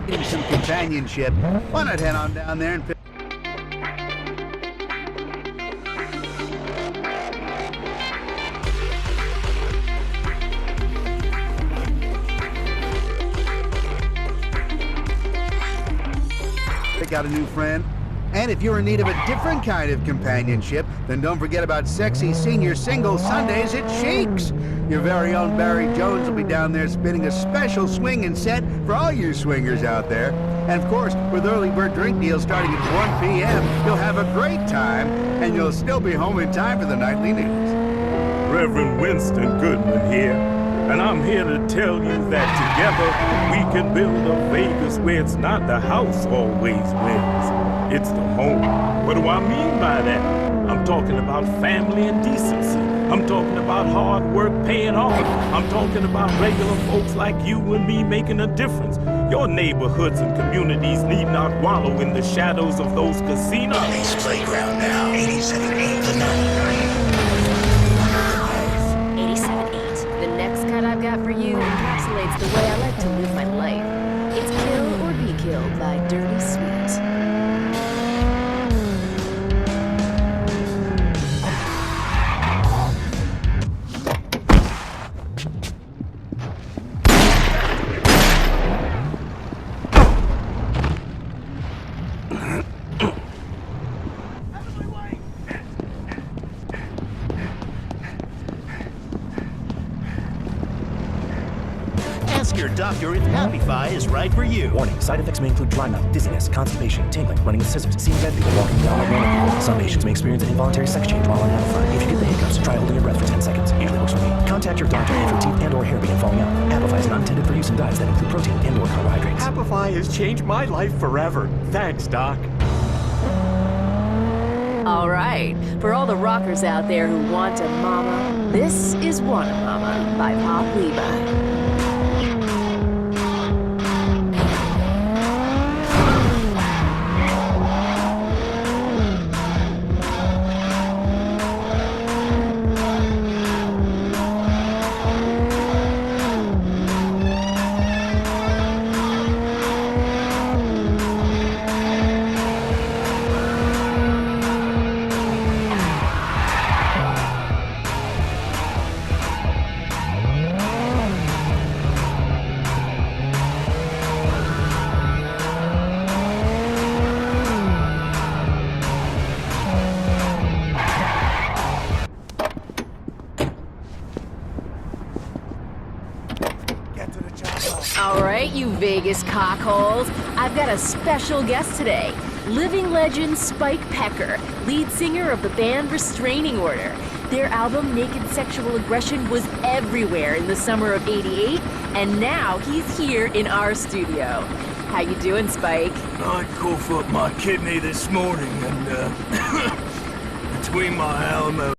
Need some companionship. Why not head on down there and pick out a new friend? And if you're in need of a different kind of companionship, then don't forget about sexy senior single Sundays at Cheeks. Your very own Barry Jones will be down there spinning a special swinging set for all you swingers out there. And of course, with early bird drink deals starting at 1 p.m., you'll have a great time, and you'll still be home in time for the nightly news. Reverend Winston Goodman here, and I'm here to tell you that together we can build a Vegas where it's not the house always wins, it's the home. What do I mean by that? I'm talking about family and decency. I'm talking about hard work paying off. I'm talking about regular folks like you and me making a difference. Your neighborhoods and communities need not wallow in the shadows of those casinos. Emmy's Playground now, 87.8 The Night. 87.8. The next cut I've got for you encapsulates the way I like to live my life. It's kill or be killed by Dirty Sweet. Ask your doctor if Happify is right for you. Warning, side effects may include dry mouth, dizziness, constipation, tingling, running with scissors, seeing dead people, walking down like normal people. Some patients may experience an involuntary sex change while on Happify. If you get the hiccups, try holding your breath for 10 seconds. Usually works for me. Contact your doctor if your teeth and or hair begin falling out. Happify is not intended for use in diets that include protein and or carbohydrates. Happify has changed my life forever. Thanks, Doc. All right, for all the rockers out there who want a mama, this is Wanna Mama by Pop Levi. All right, you Vegas cockholes. I've got a special guest today. Living legend Spike Pecker, lead singer of the band Restraining Order. Their album Naked Sexual Aggression was everywhere in the summer of '88, and now he's here in our studio. How you doing, Spike? I coughed up my kidney this morning and between my Alamo